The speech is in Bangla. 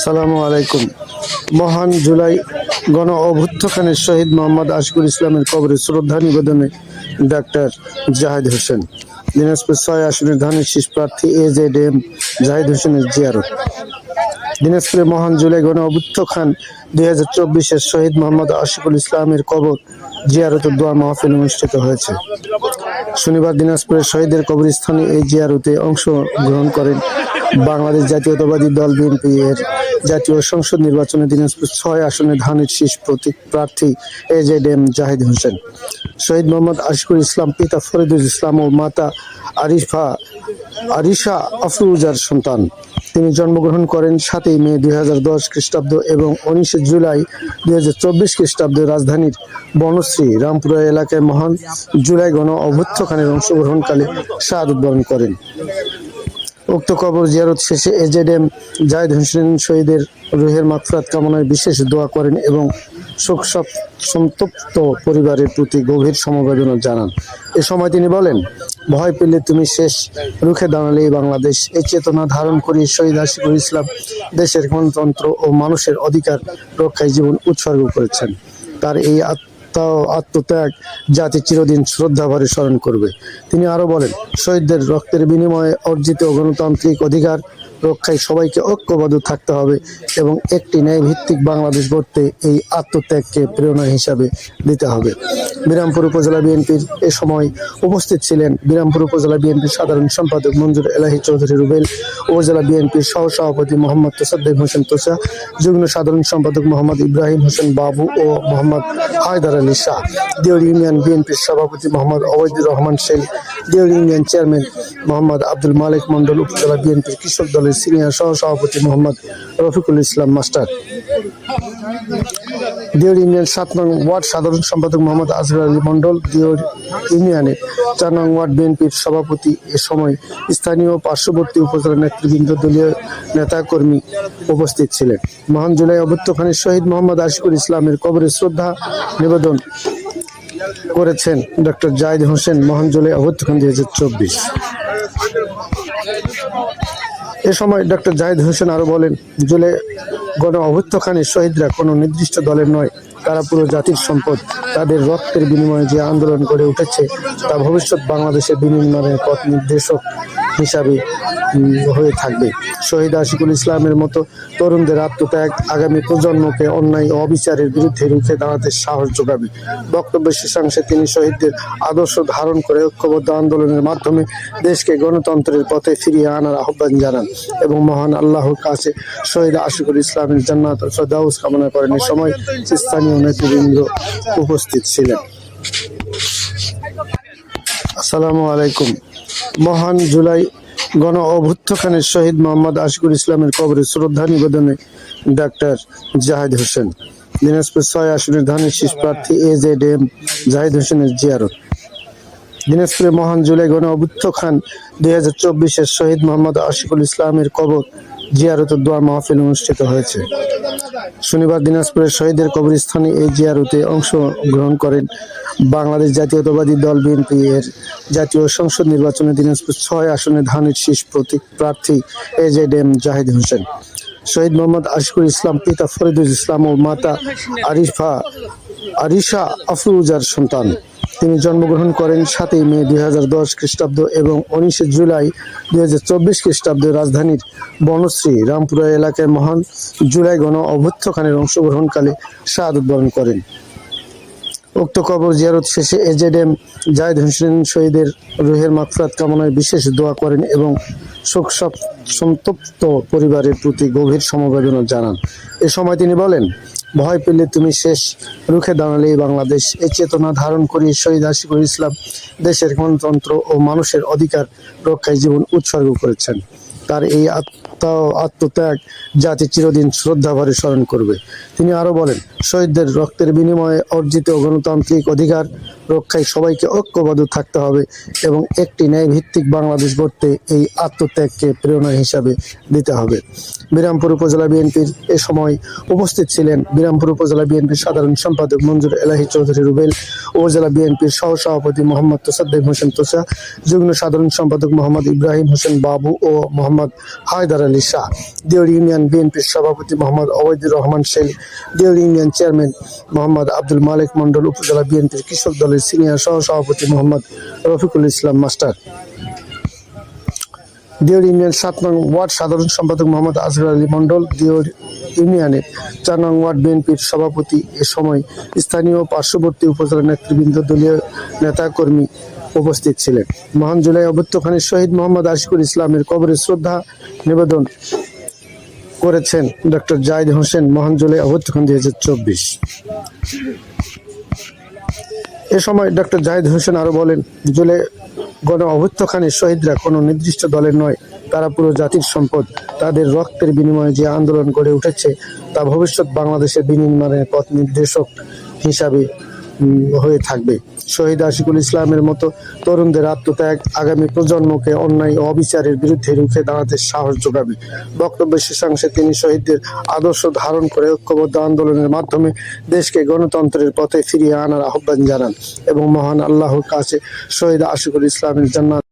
আসসালামু আলাইকুম। মহান জুলাই গণ অভ্যুত্থানের শহীদ মোহাম্মদ আশিকুল ইসলামের কবরে শ্রদ্ধা নিবেদনে ডাক্তার জাহিদ হোসেন। দিনাজপুর ৬ আসনের ধানের শীষ প্রার্থী AZM জাহিদ হোসেনের জিয়ারত। দিনাজপুরে মহান জুলাই গণ অভ্যুত্থান 2024-এর শহীদ মোহাম্মদ আশিকুল ইসলামের কবর জিয়ারত দোয়া মাহফিল অনুষ্ঠিত হয়েছে। শনিবার দিনাজপুরের শহীদের কবরস্থানে এই জিয়ারতে অংশগ্রহণ করেন বাংলাদেশ জাতীয়তাবাদী দল বিএনপি এর জাতীয় সংসদ নির্বাচনে দিনাজপুর ৬ আসনের ধানের শীষ প্রার্থী AZM জাহিদ হোসেন। শহীদ মোহাম্মদ আশিকুল ইসলাম পিতা ফরিদুল ইসলাম ও মাতা আরিশা আফরুজার সন্তান। তিনি জন্মগ্রহণ করেন ৭ই মে ২০১০ খ্রিস্টাব্দ এবং ১৯ জুলাই ২০২৪ খ্রিস্টাব্দে রাজধানীর বনশ্রী রামপুরা এলাকায় মহান জুলাই গণ অভ্যুত্থানের অংশগ্রহণকালে শাহাদত বরণ করেন। উক্ত কবর জিয়ারত শেষে AZM জাহিদ হোসেন শহীদের রুহের মাগফিরাত কামনায় বিশেষ দোয়া করেন এবং শোক সন্তপ্ত পরিবারের প্রতি গভীর সমবেদনা জানান। এ সময় তিনি বলেন, ভয় পেলে তুমি শেষ, রুখে দাঁড়ালেই বাংলাদেশ। এই চেতনা ধারণ করে শহীদ আশিকুল ইসলাম দেশের গণতন্ত্র ও মানুষের অধিকার রক্ষায় জীবন উৎসর্গ করেছেন। তার এই আত্মত্যাগ জাতি চিরদিন শ্রদ্ধাভরে স্মরণ করবে। তিনি আরো বলেন, শহীদদের রক্তের বিনিময়ে অর্জিত গণতান্ত্রিক অধিকার রক্ষায় সবাইকে ঐক্যবদ্ধ থাকতে হবে এবং একটি ন্যায়ভিত্তিক বাংলাদেশ গড়তে এই আত্মত্যাগকে প্রেরণা হিসাবে দিতে হবে। বিরামপুর উপজেলা বিএনপির এ সময় উপস্থিত ছিলেন বিরামপুর উপজেলা বিএনপির সাধারণ সম্পাদক মঞ্জুর এলাহি চৌধুরী রুবেল, উপজেলা বিএনপির সহসভাপতি মোহাম্মদ তোসাদ্দেক হোসেন তোষা, যুগ্ম সাধারণ সম্পাদক মোহাম্মদ ইব্রাহিম হোসেন বাবু ও মোহাম্মদ হায়দার আলী শাহ, দেউর ইউনিয়ন বিএনপির সভাপতি মোহাম্মদ অবৈদুর রহমান শেখ, দেউর ইউনিয়ন চেয়ারম্যান মোহাম্মদ আব্দুল মালিক মন্ডল, উপজেলা বিএনপির কৃষক দলের সিনিয়র সহসভাপতি মোহাম্মদ রফিকুল ইসলাম মাস্টার, দেউর ইউনিয়ন ৭ নং ওয়ার্ড সাধারণ সম্পাদক মোহাম্মদ আজহার আলী মন্ডল, দেউর ইউনিয়নের ৪ নং ওয়ার্ড বিএনপির সভাপতি। এ সময় স্থানীয় পার্শ্ববর্তী উপজেলা নেতৃবৃন্দ, দলীয় নেতাকর্মী উপস্থিত ছিলেন। মহান জুলাই অভ্যুত্থানের শহীদ মোহাম্মদ আশিকুল ইসলামের কবরে শ্রদ্ধা নিবেদন করেছেন ডক্টর জাহিদ হোসেন। মহান জুলাই অভ্যুত্থান ২০২৪। এ সময় ডক্টর জাহিদ হোসেন আরো বলেন, জুলাই গণ অভ্যুত্থানের শহীদরা কোনো নির্দিষ্ট দলের নয়, তারা পুরো জাতির সম্পদ। তাদের রক্তের বিনিময়ে যে আন্দোলন গড়ে উঠেছে তা ভবিষ্যৎ বাংলাদেশের বিনির্মাণের পথ নির্দেশক হিসাবে হয়ে থাকবে। শহীদ আশিকুল ইসলামের মতো তরুণদের আত্মত্যাগ আগামী প্রজন্মকে অন্যায় ও অবিচারের বিরুদ্ধে রুখে দাঁড়াতে সাহস যোগাবে। বক্তব্যের শেষাংশে তিনি শহীদদের আদর্শ ধারণ করে ঐক্যবদ্ধ আন্দোলনের মাধ্যমে দেশকে গণতন্ত্রের পথে ফিরিয়ে আনার আহ্বান জানান এবং মহান আল্লাহর কাছে শহীদ আশিকুল ইসলামের জান্নাত ও ফেরদাউস কামনা করেন। এ সময় স্থানীয় নেতৃবৃন্দ উপস্থিত ছিলেন। আসসালামু আলাইকুম। মহান জুলাই গণ অভ্যুত্থানের শহীদ মোহাম্মদ আশিকুল ইসলামের কবরে শ্রদ্ধা নিবেদনে ডাক্তার জাহিদ হোসেন। দিনাজপুর ৬ আসনের ধানের শীষ প্রার্থী AZM জাহিদ হোসেনের জিয়ারত। দিনাজপুরে মহান জুলাই গণ অভ্যুত্থান 2024-এর শহীদ মোহাম্মদ আশিকুল ইসলামের কবর জিয়ারত দোয়া মাহফিল অনুষ্ঠিত হয়েছে। শনিবার দিনাজপুরের শহীদের কবরস্থানে এই জিয়ারতে অংশগ্রহণ করেন বাংলাদেশ জাতীয়তাবাদী দল বিএনপি এর জাতীয় সংসদ নির্বাচনে দিনাজপুর ৬ আসনের ধানের শীষ প্রার্থী AZM জাহিদ হোসেন। শহীদ মোহাম্মদ আশিকুল ইসলাম পিতা ফরিদুল ইসলাম ও মাতা আরিশা আফরুজার সন্তান। তিনি জন্মগ্রহণ করেন ৭ই মে ২০১০ খ্রিস্টাব্দ এবং ১৯ জুলাই ২০২৪ খ্রিস্টাব্দে রাজধানীর বনশ্রী রামপুরা এলাকায় মহান জুলাই গণ অভ্যুত্থানের অংশগ্রহণকালে শাহাদত বরণ করেন। উক্ত কবর জিয়ারত শেষে AZM জাহিদ হোসেন শহীদের রুহের মাগফিরাত কামনায় বিশেষ দোয়া করেন এবং শোক সন্তপ্ত পরিবারের প্রতি গভীর সমবেদনা জানান। এ সময় তিনি বলেন, ভয় পেলে তুমি শেষ, রুখে দাঁড়ালেই বাংলাদেশ। এই চেতনা ধারণ করে শহীদ আশিকুল ইসলাম দেশের গণতন্ত্র ও মানুষের অধিকার রক্ষায় জীবন উৎসর্গ করেছেন। তার এই আত্মত্যাগ জাতি চিরদিন শ্রদ্ধাভরে স্মরণ করবে। তিনি আরো বলেন, শহীদদের রক্তের বিনিময়ে অর্জিত গণতান্ত্রিক অধিকার রক্ষায় সবাইকে ঐক্যবদ্ধ থাকতে হবে এবং একটি ন্যায়ভিত্তিক বাংলাদেশ গড়তে এই আত্মত্যাগকে প্রেরণা হিসাবে দিতে হবে। বিরামপুর উপজেলা বিএনপির এ সময় উপস্থিত ছিলেন বিরামপুর উপজেলা বিএনপির সাধারণ সম্পাদক মঞ্জুর এলাহি চৌধুরী রুবেল, উপজেলা বিএনপির সহসভাপতি মোহাম্মদ তোসাদ্দেক হোসেন তোষা, যুগ্ম সাধারণ সম্পাদক মোহাম্মদ ইব্রাহিম হোসেন বাবু ও মোহাম্মদ হায়দার আলী শাহ, দেউড়ি ইউনিয়ন বিএনপির সভাপতি Mohammad অবৈদুর Rahman Shelley, দেউড়ি union chairman Mohammad Abdul Malik Mondal, উপজেলা বিএনপির কৃষক দলের সিনিয়র সহসভাপতি মোহাম্মদ রফিকুল ইসলাম মাস্টার, দেউড়ি ইউনিয়ন 7 নং ওয়ার্ড সাধারণ সম্পাদক মোহাম্মদ আজহার আলী মন্ডল, দেউড়ি ইউনিয়নের 4 নং ওয়ার্ড বিএনপির সভাপতি। এ সময় স্থানীয় পার্শ্ববর্তী উপজেলা নেতৃবৃন্দ, দলীয় নেতাকর্মী উপস্থিত ছিলেন। মহান জুলাই অভ্যুত্থানের শহীদ মোহাম্মদ আশিকুর ইসলামের কবরে শ্রদ্ধা নিবেদন করেছেন ডক্টর জাহিদ হোসেন। মহান জুলাই অভ্যুত্থান 2024। এ সময় ডক্টর জাহিদ হোসেন আরো বলেন, জুলাই গণ অভ্যুত্থানের শহীদরা কোনো নির্দিষ্ট দলের নয়, তারা পুরো জাতির সম্পদ। তাদের রক্তের বিনিময়ে যে আন্দোলন গড়ে উঠেছে তা ভবিষ্যৎ বাংলাদেশের বিনির্মাণের পথ নির্দেশক হিসাবে হয়ে থাকবে। শহীদ আশিকুল ইসলামের মতো তরুণদের আত্মত্যাগ আগামী প্রজন্মকে অন্যায় ও অবিচারের বিরুদ্ধে রুখে দাঁড়াতে সাহস যোগাবে। বক্তব্যের শেষাংশে তিনি শহীদদের আদর্শ ধারণ করে ঐক্যবদ্ধ আন্দোলনের মাধ্যমে দেশকে গণতন্ত্রের পথে ফিরিয়ে আনার আহ্বান জানান এবং মহান আল্লাহর কাছে শহীদ আশিকুল ইসলামের জান্নাত